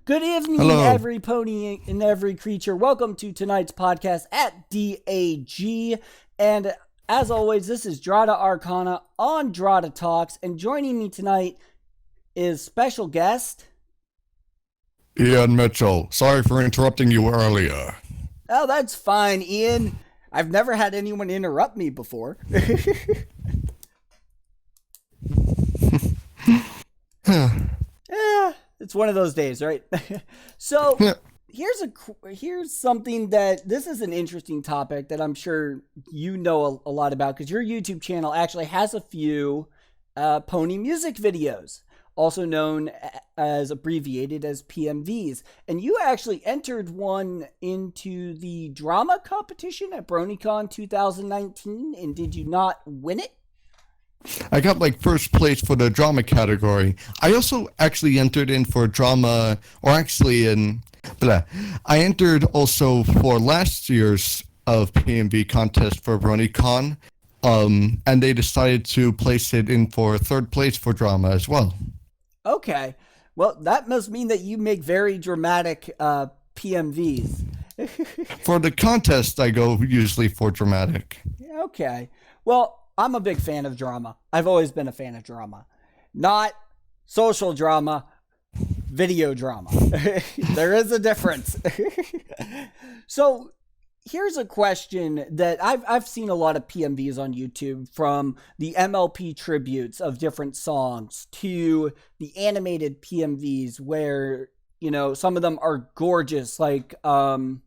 Good evening, Hello. every pony and every creature. Welcome to tonight's podcast at DAG. And as always, this is Dratta Arcana on Dratta Talks. And joining me tonight is special guest Ian Mitchell. Sorry for interrupting you earlier. Oh, that's fine, Ian. I've never had anyone interrupt me before. It's one of those days, right? So here's something that this is an interesting topic that I'm sure you know a lot about, because your YouTube channel actually has a few pony music videos, also known as abbreviated as PMVs. And you actually entered one into the drama competition at BronyCon 2019, and did you not win it? I got first place for the drama category. I also actually entered in for drama, I entered also for last year's of PMV contest for BronyCon, and they decided to place it in for third place for drama as well. Okay, well, that must mean that you make very dramatic PMVs. For the contest, I go usually for dramatic. Okay, well, I'm a big fan of drama. I've always been a fan of drama. Not social drama, video drama. There is a difference. So here's a question that I've seen a lot of PMVs on YouTube, from the MLP tributes of different songs to the animated PMVs where, you know, some of them are gorgeous, like Argo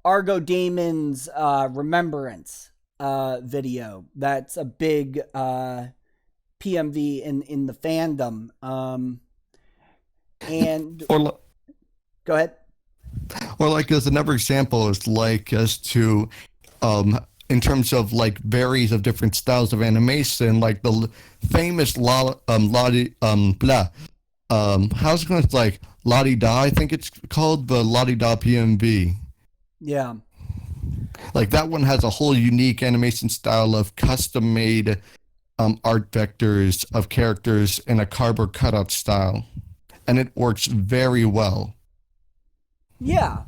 Damon's Remembrance video. That's a big PMV in the fandom. And go ahead. Or as another example is as to in terms of varies of different styles of animation, like the famous how's it going? It's La-Di-Da, I think it's called, the La-Di-Da PMV. Yeah. That one has a whole unique animation style of custom-made art vectors of characters in a cardboard cutout style, and it works very well. Yeah,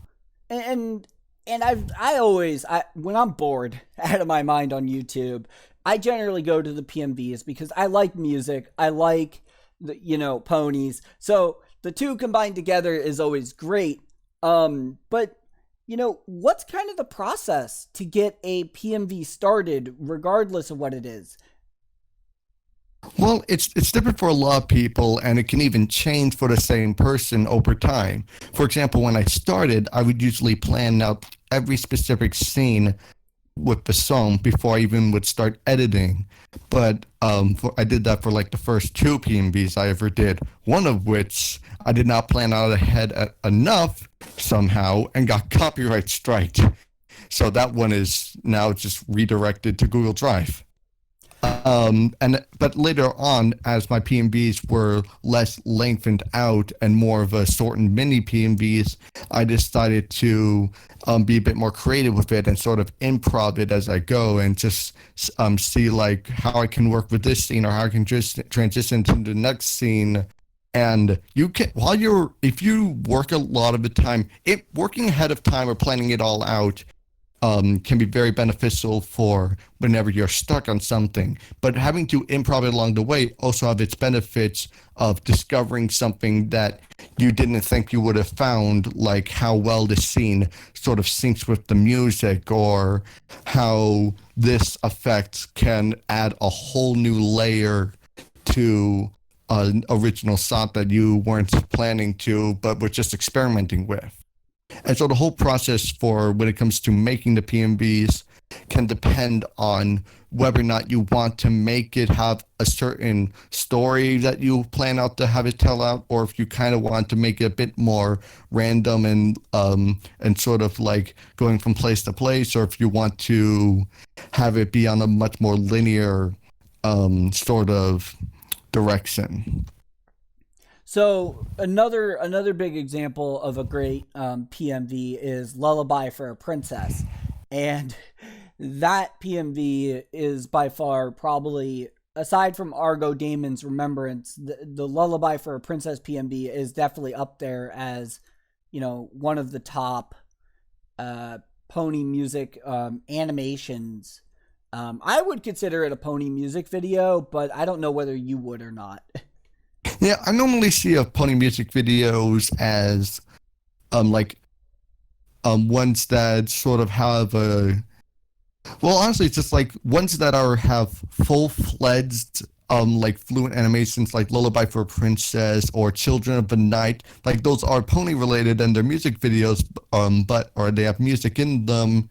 and I always when I'm bored out of my mind on YouTube, I generally go to the PMVs because I like music, I like the ponies, so the two combined together is always great. But what's kind of the process to get a PMV started, regardless of what it is? Well, it's different for a lot of people, and it can even change for the same person over time. For example, when I started, I would usually plan out every specific scene with the song before I even would start editing. But I did that for the first two PMVs I ever did, one of which I did not plan out ahead enough somehow and got copyright striked. So that one is now just redirected to Google Drive. But later on, as my PMVs were less lengthened out and more of a shortened mini PMVs, I decided to be a bit more creative with it and sort of improv it as I go, and just see how I can work with this scene, or how I can just transition to the next scene. And you can, if you work a lot of the time, working ahead of time or planning it all out can be very beneficial for whenever you're stuck on something. But having to improv it along the way also have its benefits of discovering something that you didn't think you would have found, like how well the scene sort of syncs with the music, or how this effect can add a whole new layer to an original shot that you weren't planning to, but were just experimenting with. And so the whole process for when it comes to making the PMVs can depend on whether or not you want to make it have a certain story that you plan out to have it tell out, or if you kind of want to make it a bit more random and sort of going from place to place, or if you want to have it be on a much more linear sort of direction. So another big example of a great PMV is Lullaby for a Princess. And that PMV is by far probably aside from Argo Damon's Remembrance, the Lullaby for a Princess PMV is definitely up there as, one of the top pony music animations. I would consider it a pony music video, but I don't know whether you would or not. Yeah, I normally see pony music videos as ones that sort of have honestly, it's just like ones that have full-fledged fluent animations, like Lullaby for a Princess or Children of the Night. Like, those are pony related and they're music videos, or they have music in them,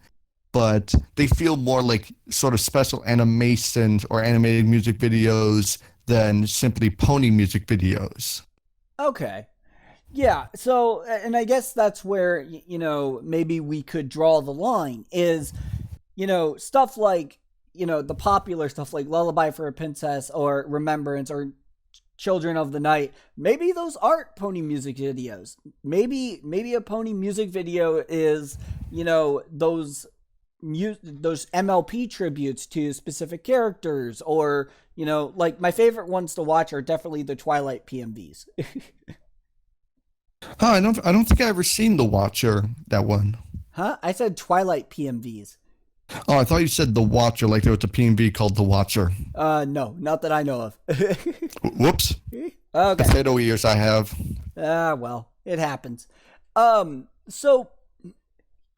but they feel more like sort of special animations or animated music videos than simply pony music videos. Okay. Yeah, so, and I guess that's where, maybe we could draw the line is, stuff like, the popular stuff like Lullaby for a Princess or Remembrance or Children of the Night. Maybe those aren't pony music videos. Maybe a pony music video is, those MLP tributes to specific characters, or, like my favorite ones to watch are definitely the Twilight PMVs. Oh, I don't think I ever seen The Watcher, that one. Huh? I said Twilight PMVs. Oh, I thought you said The Watcher, like there was a PMV called The Watcher. No, not that I know of. Whoops. Okay. Potato ears I have. Well, it happens. So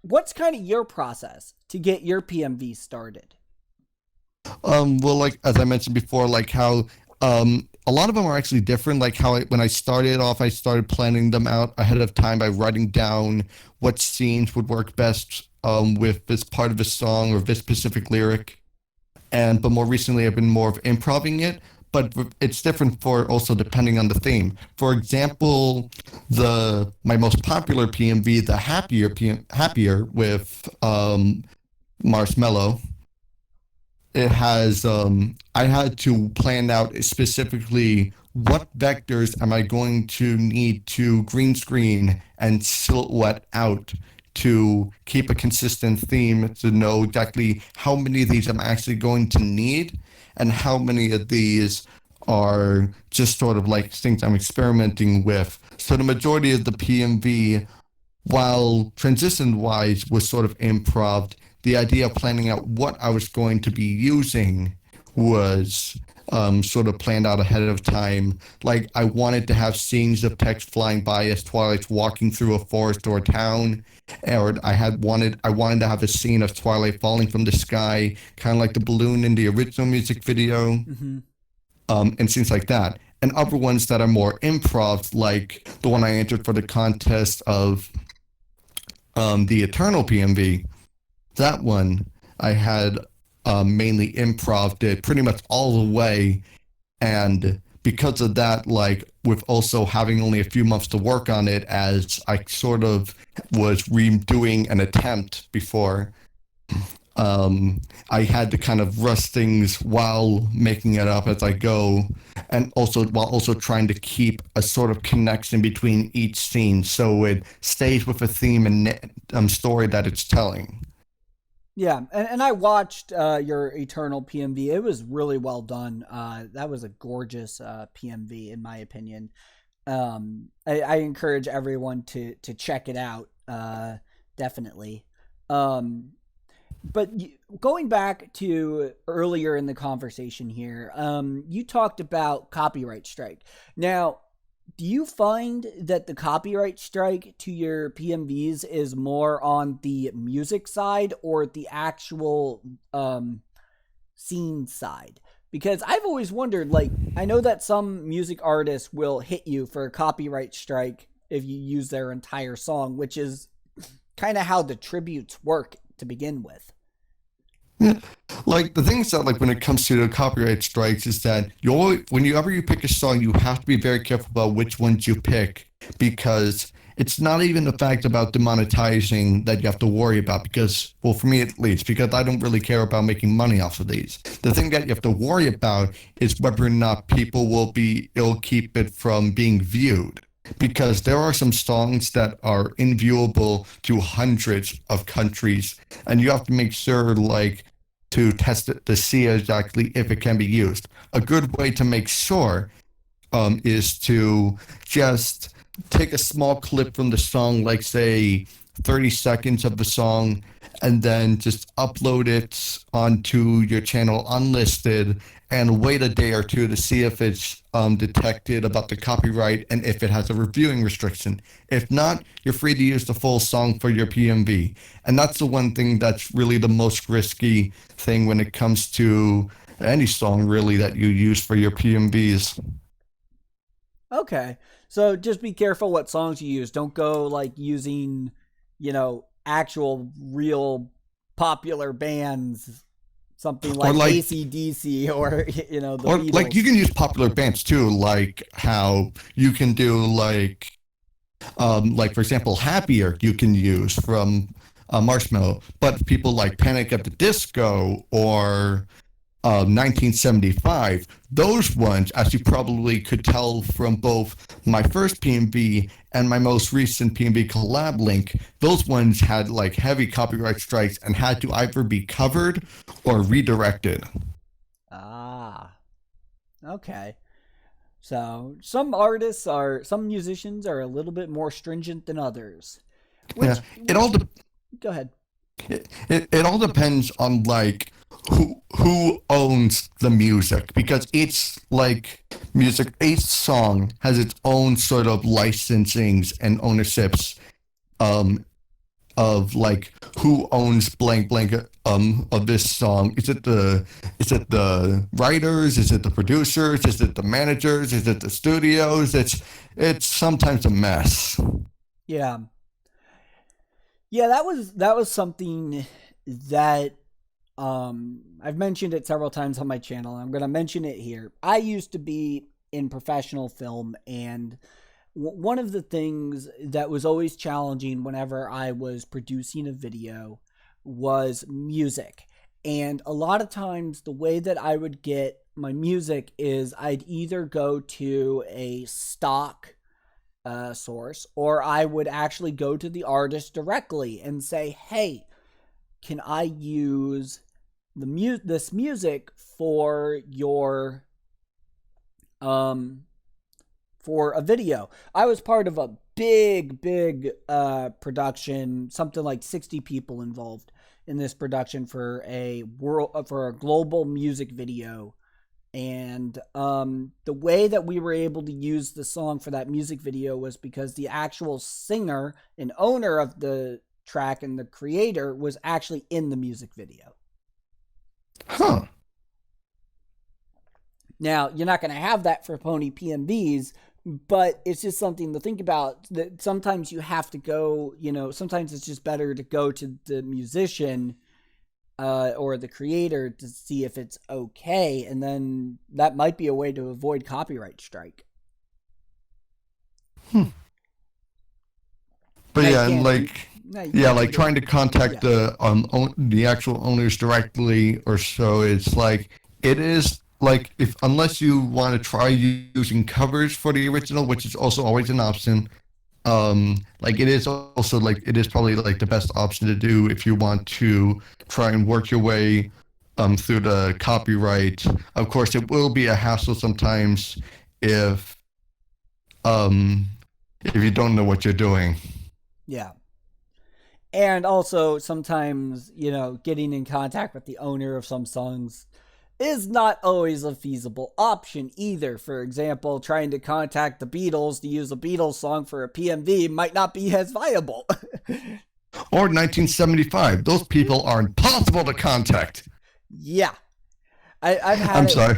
what's kind of your process to get your PMV started? Well, like, as I mentioned before, like how, a lot of them are actually different. Like how when I started off, I started planning them out ahead of time by writing down what scenes would work best with this part of a song or this specific lyric. But more recently, I've been more of improving it. But it's different for also depending on the theme. For example, my most popular PMV, the Happier with Marshmello. It has I had to plan out specifically what vectors am I going to need to green screen and silhouette out to keep a consistent theme, to know exactly how many of these I'm actually going to need and how many of these are just sort of like things I'm experimenting with. So the majority of the PMV, while transition-wise was sort of improv, the idea of planning out what I was going to be using was sort of planned out ahead of time. Like, I wanted to have scenes of text flying by as Twilight's walking through a forest or a town, or I wanted to have a scene of Twilight falling from the sky, kind of like the balloon in the original music video, and scenes like that. And other ones that are more improv, like the one I entered for the contest of the Eternal PMV. That one I had mainly improv'd it pretty much all the way, and because of that, like, with also having only a few months to work on it, as I sort of was redoing an attempt before, I had to kind of rush things while making it up as I go, and also while also trying to keep a sort of connection between each scene so it stays with a theme and story that it's telling. Yeah, and I watched your Eternal PMV. It was really well done. That was a gorgeous PMV, in my opinion. I encourage everyone to check it out, definitely. But going back to earlier in the conversation here, you talked about copyright strike. Now, do you find that the copyright strike to your PMVs is more on the music side or the actual scene side? Because I've always wondered, like, I know that some music artists will hit you for a copyright strike if you use their entire song, which is kind of how the tributes work to begin with. Yeah. Like, the thing is that, like, when it comes to the copyright strikes is that whenever you pick a song, you have to be very careful about which ones you pick, because it's not even the fact about demonetizing that you have to worry about, because, well, for me at least, because I don't really care about making money off of these. The thing that you have to worry about is whether or not people will keep it from being viewed. Because there are some songs that are inviewable to hundreds of countries, and you have to make sure, like, to test it to see exactly if it can be used. A good way to make sure is to just take a small clip from the song, like say 30 seconds of the song, and then just upload it onto your channel unlisted and wait a day or two to see if it's detected about the copyright and if it has a reviewing restriction. If not, you're free to use the full song for your PMV. And that's the one thing that's really the most risky thing when it comes to any song really that you use for your PMVs. Okay. So just be careful what songs you use. Don't go like using, actual real popular bands, something like, AC/DC or, the or Beatles. like you can use popular bands too, like how you can do like for example, Happier you can use from Marshmallow, but people like Panic at the Disco or 1975, those ones, as you probably could tell from both my first PMV and my most recent PMV collab link, those ones had like heavy copyright strikes and had to either be covered or redirected. Ah, okay. So some musicians are a little bit more stringent than others. Yeah, it all Go ahead. it all depends on like who owns the music, because each song has its own sort of licensings and ownerships of like who owns blank blank of this song. Is it the writers? Is it the producers? Is it the managers? Is it the studios? It's sometimes a mess. Yeah. Yeah, that was something that I've mentioned it several times on my channel. I'm going to mention it here. I used to be in professional film, and one of the things that was always challenging whenever I was producing a video was music. And a lot of times the way that I would get my music is I'd either go to a stock source, or I would actually go to the artist directly and say, hey, can I use this music for your for a video? I was part of a big production, something like 60 people involved in this production for a global music video. And the way that we were able to use the song for that music video was because the actual singer and owner of the track and the creator was actually in the music video. Huh. Now, you're not going to have that for Pony PMVs, but it's just something to think about, that sometimes you have to go, sometimes it's just better to go to the musician or the creator to see if it's okay, and then that might be a way to avoid copyright strike. But yeah, and like trying to contact the actual owners directly or so, it's like it is like unless you want to try using covers for the original, which is also always an option. It is probably like the best option to do if you want to try and work your way through the copyright. Of course, it will be a hassle sometimes if you don't know what you're doing. Yeah. And also sometimes, getting in contact with the owner of some songs is not always a feasible option either. For example, trying to contact the Beatles to use a Beatles song for a PMV might not be as viable. Or 1975. Those people are impossible to contact. Yeah. I'm sorry.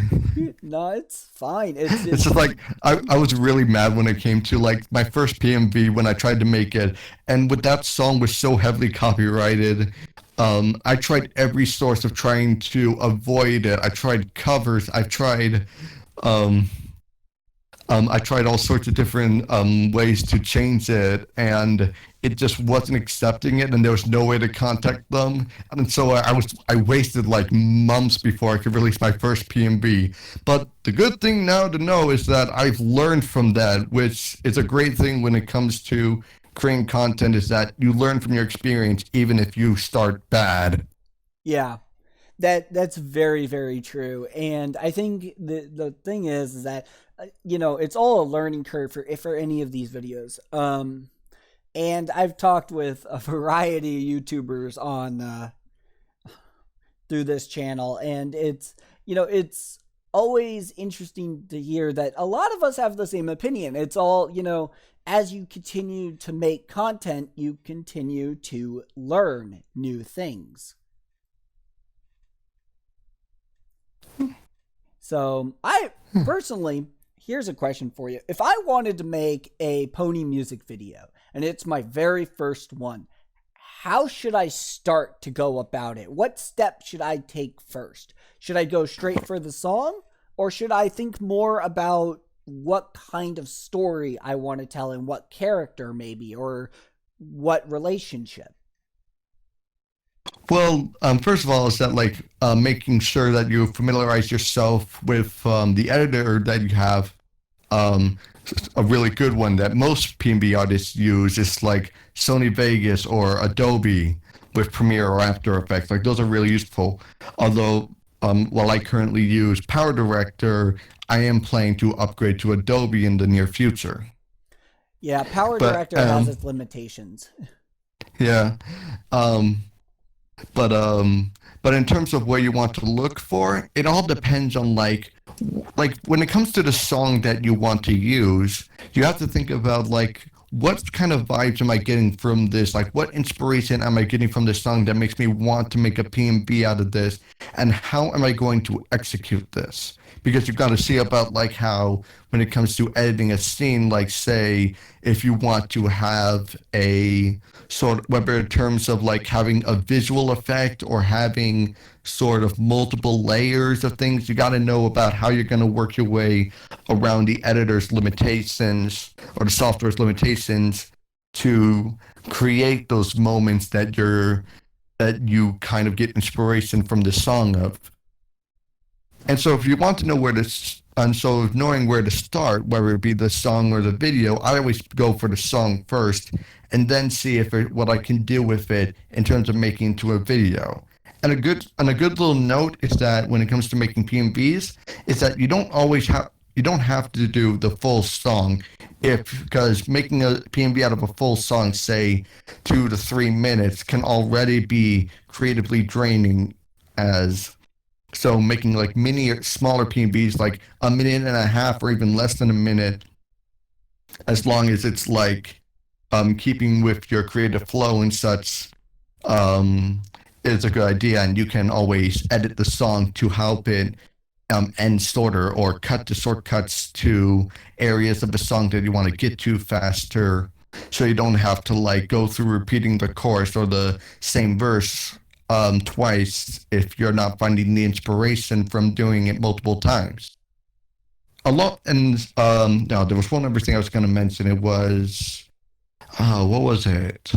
No, it's fine. It's just like I was really mad when it came to like my first PMV when I tried to make it, and with that song was so heavily copyrighted. I tried every source of trying to avoid it. I tried covers. I tried all sorts of different ways to change it, and it just wasn't accepting it, and there was no way to contact them. And so I wasted like months before I could release my first PMV. But the good thing now to know is that I've learned from that, which is a great thing when it comes to creating content, is that you learn from your experience even if you start bad. Yeah. That's very, very true. And I think the thing is that it's all a learning curve for any of these videos. And I've talked with a variety of YouTubers on through this channel, and it's always interesting to hear that a lot of us have the same opinion. It's all, as you continue to make content, you continue to learn new things. So I personally, here's a question for you. If I wanted to make a pony music video, and it's my very first one, how should I start to go about it? What steps should I take first? Should I go straight for the song, or should I think more about what kind of story I want to tell and what character maybe, or what relationship? Well, first of all, is that like making sure that you familiarize yourself with the editor that you have. A really good one that most PNB artists use is like Sony Vegas or Adobe with Premiere or After Effects. Like those are really useful. Although while I currently use Power Director, I am planning to upgrade to Adobe in the near future. Yeah, Power Director has its limitations. Yeah. But in terms of where you want to look for, it all depends on like when it comes to the song that you want to use, you have to think about like what kind of vibes am I getting from this? Like what inspiration am I getting from this song that makes me want to make a PNB out of this? And how am I going to execute this? Because you've got to see about like how when it comes to editing a scene, like say if you want to have a sort of, whether in terms of like having a visual effect or having sort of multiple layers of things, you got to know about how you're going to work your way around the editor's limitations or the software's limitations to create those moments that you kind of get inspiration from the song of. And so if you want to know knowing where to start, whether it be the song or the video, I always go for the song first and then see what I can do with it in terms of making into a video. And a good little note is that when it comes to making PNBs, is that you don't have to do the full song because making a PNB out of a full song, say 2 to 3 minutes, can already be creatively draining. So making like smaller PNBs, like a minute and a half or even less than a minute, as long as it's like keeping with your creative flow and such, is a good idea. And you can always edit the song to help it end shorter or cut the shortcuts to areas of the song that you want to get to faster, so you don't have to like go through repeating the chorus or the same verse twice if you're not finding the inspiration from doing it multiple times. Now there was one other thing I was going to mention. It was what was it?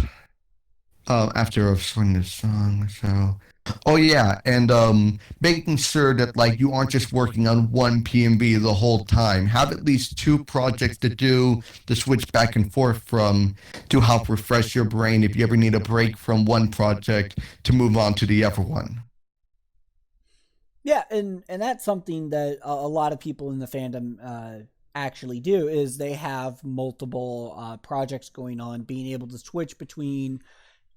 After I've sung this song, so and making sure that like you aren't just working on one PNB the whole time. Have at least 2 projects to switch back and forth from, to help refresh your brain if you ever need a break from one project to move on to the other one. Yeah, and that's something that a lot of people in the fandom actually do, is they have multiple projects going on. Being able to switch between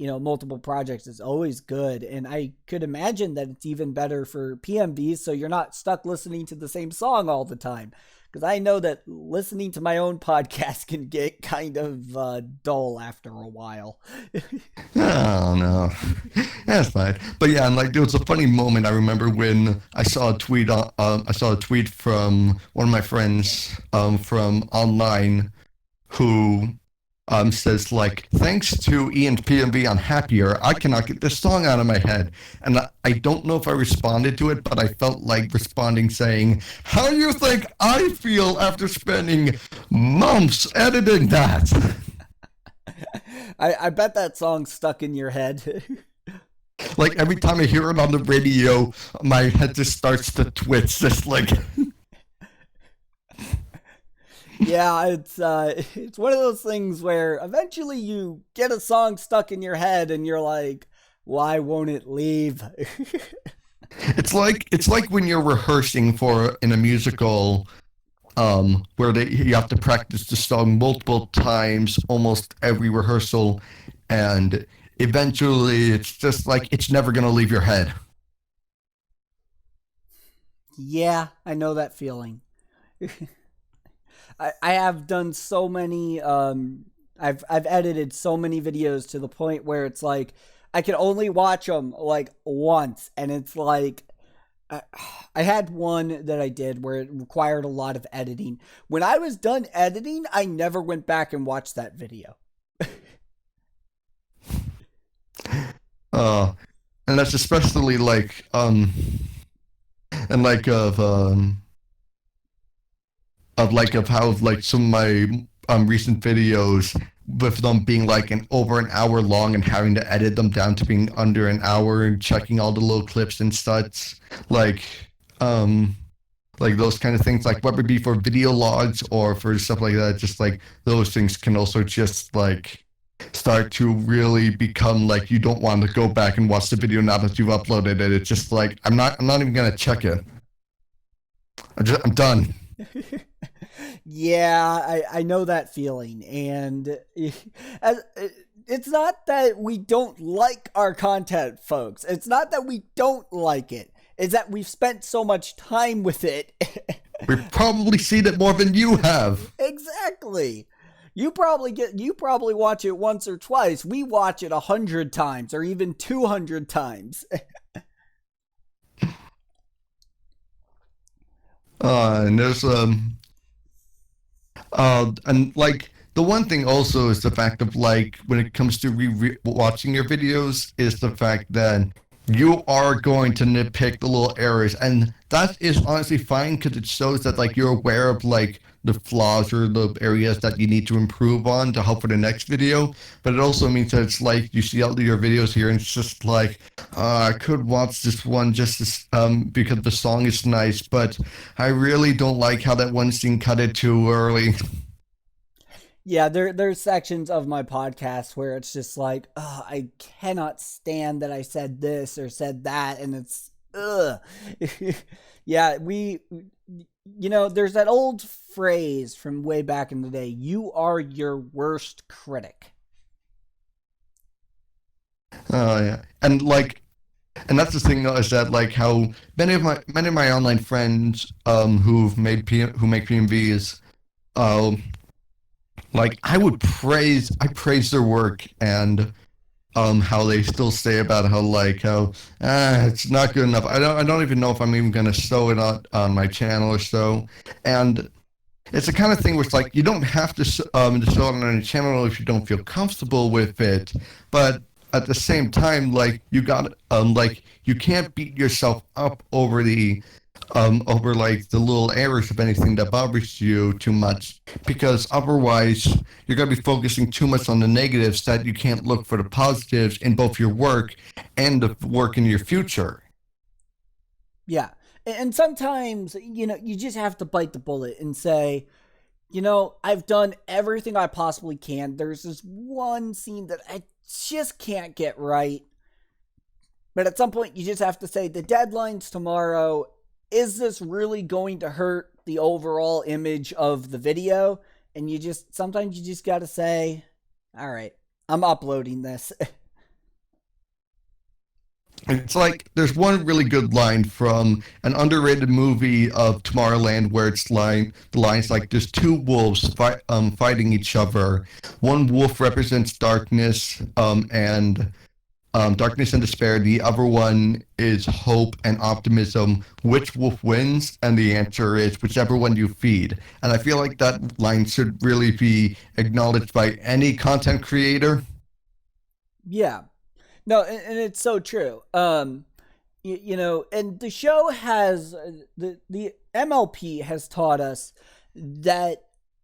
multiple projects is always good. And I could imagine that it's even better for PMVs, so you're not stuck listening to the same song all the time. Because I know that listening to my own podcast can get kind of dull after a while. Oh, no. That's fine. But yeah, and like there was a funny moment. I remember when I saw a tweet from one of my friends from online who says like, thanks to Ian's PMV on Happier, I cannot get this song out of my head. And I don't know if I responded to it, but I felt like responding saying, how do you think I feel after spending months editing that? I bet that song's stuck in your head. Like every time I hear it on the radio, my head just starts to twitch, just like... Yeah, it's one of those things where eventually you get a song stuck in your head and you're like, why won't it leave? It's like when you're rehearsing for in a musical, where you have to practice the song multiple times, almost every rehearsal, and eventually it's just like it's never gonna leave your head. Yeah, I know that feeling. I have done so many I've edited so many videos to the point where it's like I can only watch them like once, and it's like I had one that I did where it required a lot of editing. When I was done editing, I never went back and watched that video. Uh, and that's especially like and like of how like some of my recent videos with them being like over an hour long and having to edit them down to being under an hour and checking all the little clips and such, like um like those kind of things, like whether it be for video logs or for stuff like that, just like those things can also just like start to really become like you don't want to go back and watch the video now that you've uploaded it. It's just like I'm not even gonna check it. I'm done. Yeah, I know that feeling. And it's not that we don't like our content, folks. It's not that we don't like it. It's that we've spent so much time with it. We've probably seen it more than you have. Exactly. You probably watch it once or twice. We watch it 100 times or even 200 times. And there's and like the one thing also is the fact of like when it comes to watching your videos is the fact that you are going to nitpick the little errors, and that is honestly fine because it shows that like you're aware of like the flaws or the areas that you need to improve on to help for the next video. But it also means that it's like you see all of your videos here and it's just like I could watch this one just because the song is nice, but I really don't like how that one scene cut it too early. Yeah, there's sections of my podcast where it's just like, I cannot stand that I said this or said that, and it's ugh. Yeah, there's that old phrase from way back in the day, you are your worst critic. Oh yeah, and that's the thing though, is that like how many of my online friends who make PMVs, like I praise their work, and how they still say about how it's not good enough. I don't even know if I'm even gonna show it on my channel or so. And it's the kind of thing where it's like you don't have to show it on your channel if you don't feel comfortable with it, but at the same time, like you got like you can't beat yourself up over over like the little errors of anything that bothers you too much, because otherwise you're going to be focusing too much on the negatives that you can't look for the positives in both your work and the work in your future. Yeah. And sometimes, you just have to bite the bullet and say, I've done everything I possibly can. There's this one scene that I just can't get right. But at some point, you just have to say, the deadline's tomorrow. Is this really going to hurt the overall image of the video? And sometimes you just got to say, all right, I'm uploading this. It's like there's one really good line from an underrated movie of Tomorrowland where the line's like there's two wolves fighting each other. One wolf represents darkness and darkness and despair. The other one is hope and optimism. Which wolf wins? And the answer is whichever one you feed. And I feel like that line should really be acknowledged by any content creator. Yeah. No, and it's so true. And the show has the MLP has taught us that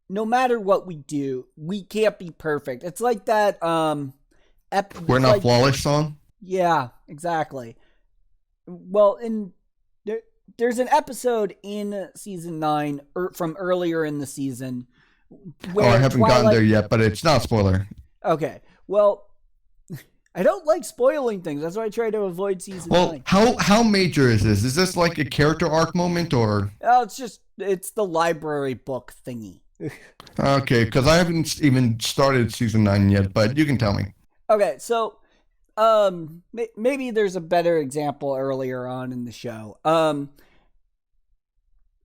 no matter what we do, we can't be perfect. It's like that We're Not Flawless song? Yeah, exactly. Well, there's an episode in season 9 from earlier in the season where I haven't gotten there yet, but it's not a spoiler. Okay. Well, I don't like spoiling things. That's why I try to avoid season Well, 9. how major is this? Is this like a character arc moment or? Oh, it's the library book thingy. Okay, because I haven't even started season 9 yet, but you can tell me. Okay, so maybe there's a better example earlier on in the show. I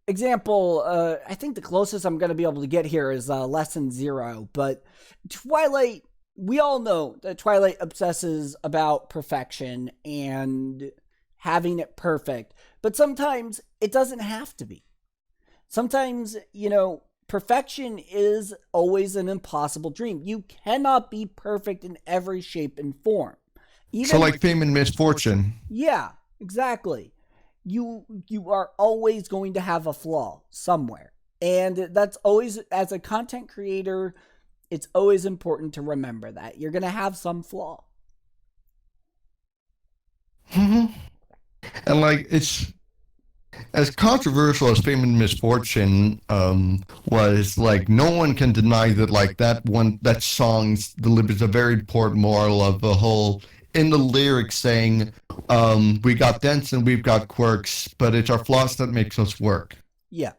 think the closest I'm going to be able to get here is lesson 0, but Twilight, we all know that Twilight obsesses about perfection and having it perfect, but sometimes it doesn't have to be. Sometimes, perfection is always an impossible dream. You cannot be perfect in every shape and form. So like fame and misfortune. Yeah, exactly. You are always going to have a flaw somewhere. And that's always, as a content creator, it's always important to remember that. You're going to have some flaw. And like, it's as controversial as fame and misfortune was, like, no one can deny that, like, that song delivers a very important moral of the whole, in the lyrics saying, we got dents and we've got quirks, but it's our flaws that makes us work. Yeah.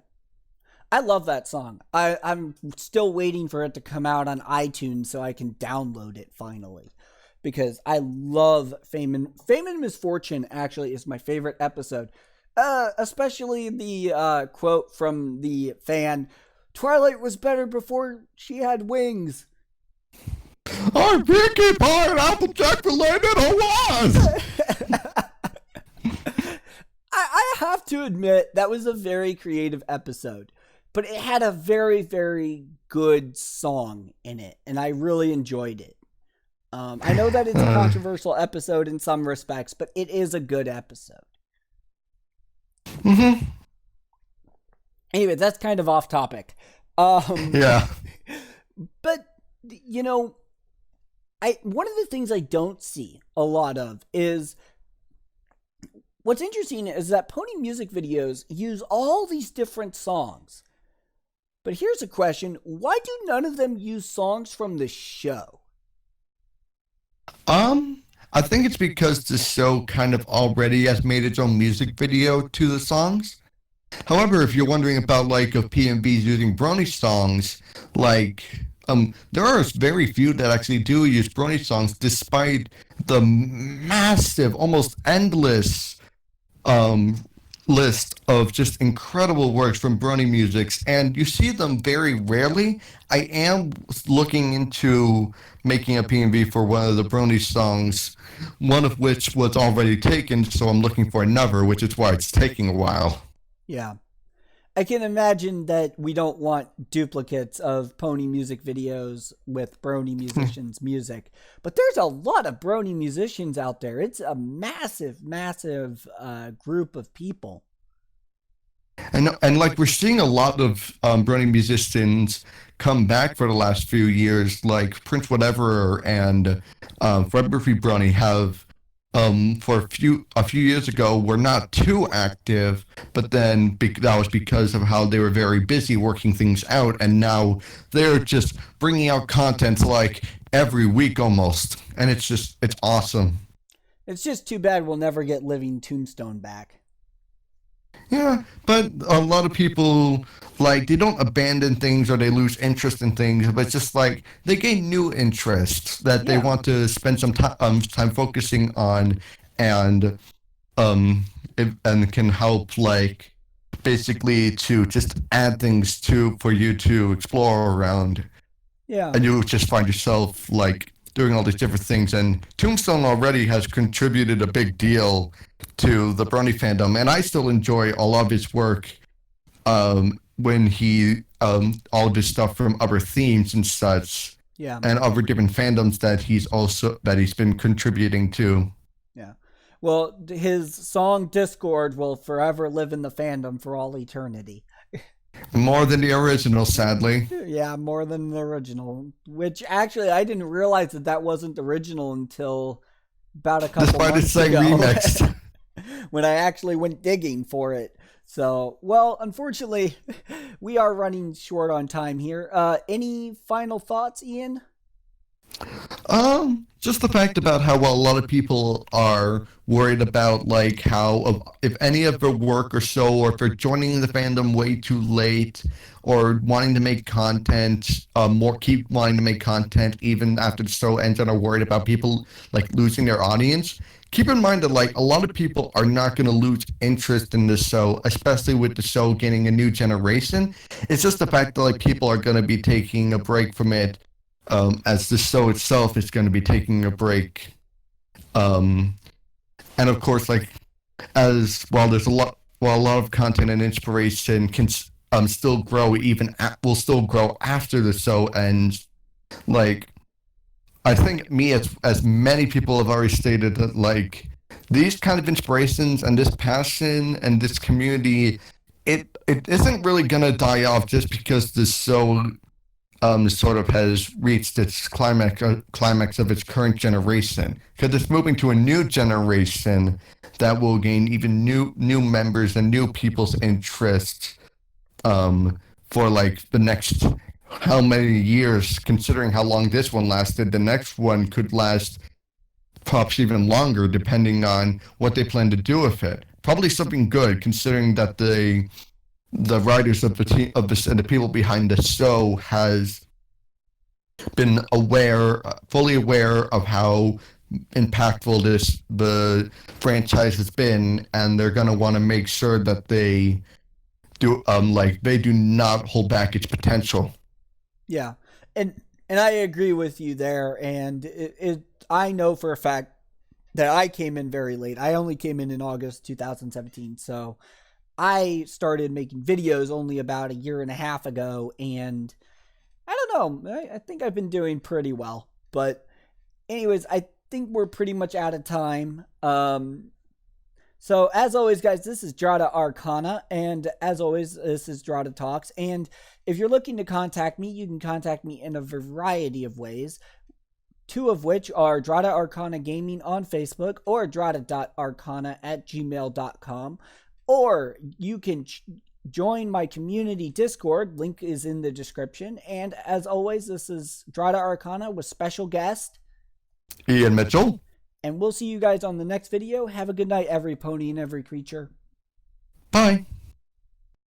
I love that song. I'm still waiting for it to come out on iTunes so I can download it finally. Because I love Fame and Misfortune actually is my favorite episode. Especially the quote from the fan, Twilight was better before she had wings. I'm Pinkie Pie and Applejack related or was? I have to admit, that was a very creative episode. But it had a very, very good song in it. And I really enjoyed it. I know that it's a controversial episode in some respects, but it is a good episode. Mm-hmm. Anyway, that's kind of off topic. Yeah. But, one of the things I don't see a lot of is, what's interesting is that Pony music videos use all these different songs. But here's a question. Why do none of them use songs from the show? I think it's because the show kind of already has made its own music video to the songs. However, if you're wondering about, like, of PMVs using Brony songs, like, there are very few that actually do use Brony songs, despite the massive, almost endless, list of just incredible works from Brony musics, and you see them very rarely. I am looking into making a PNV for one of the Brony songs, one of which was already taken, so I'm looking for another, which is why it's taking a while. Yeah. I can imagine that we don't want duplicates of Pony music videos with Brony musicians' music, but there's a lot of Brony musicians out there. It's a massive, massive group of people. And like, we're seeing a lot of Brony musicians come back for the last few years, like Prince Whatever and Forever Free Brony have for a few years ago were not too active, but then that was because of how they were very busy working things out, and now they're just bringing out content like every week almost, and it's awesome. It's just too bad we'll never get Living Tombstone back. Yeah, but a lot of people, like, they don't abandon things or they lose interest in things, but it's just like they gain new interests that they want to spend some time focusing on, and can help, like, basically to just add things for you to explore around. Yeah. And you just find yourself, like, doing all these different things, and Tombstone already has contributed a big deal to the Brony fandom, and I still enjoy all of his work when he all of his stuff from other themes and such, and other different fandoms that he's been contributing to. Yeah. Well, his song Discord will forever live in the fandom for all eternity. More than the original, sadly. Yeah, more than the original. Which, actually, I didn't realize that wasn't the original until about a couple months ago. Remixed. When I actually went digging for it. So, well, unfortunately, we are running short on time here. Any final thoughts, Ian? Just the fact about how well a lot of people are worried about like how if any of their work or so, or if they're joining the fandom way too late, or wanting to make content, keep wanting to make content even after the show ends, and are worried about people like losing their audience. Keep in mind that like a lot of people are not going to lose interest in the show, especially with the show getting a new generation. It's just the fact that like people are going to be taking a break from it, as the show itself is going to be taking a break. And of course, like as while a lot of content and inspiration can still grow, will still grow after the show ends. Like I think as many people have already stated that like these kind of inspirations and this passion and this community, it isn't really gonna die off just because the show sort of has reached its climax of its current generation, because it's moving to a new generation that will gain even new members and new people's interest for like the next how many years. Considering how long this one lasted, the next one could last perhaps even longer, depending on what they plan to do with it. Probably something good, considering that the writers of the team of this and the people behind the show has been fully aware of how impactful the franchise has been, and they're gonna want to make sure that they do not hold back its potential. Yeah, and I agree with you there. And I know for a fact that I came in very late. I only came in August 2017, so I started making videos only about a year and a half ago, and I don't know, I think I've been doing pretty well. But anyways, I think we're pretty much out of time. So as always, guys, this is Dratta Arcana, and as always, this is Dratta Talks. And if you're looking to contact me, you can contact me in a variety of ways, two of which are Dratta Arcana Gaming on Facebook or dratta.arcana@gmail.com. Or you can join my community Discord. Link is in the description. And as always, this is Dratta Arcana with special guest Ian Mitchell. And we'll see you guys on the next video. Have a good night, every pony and every creature. Bye.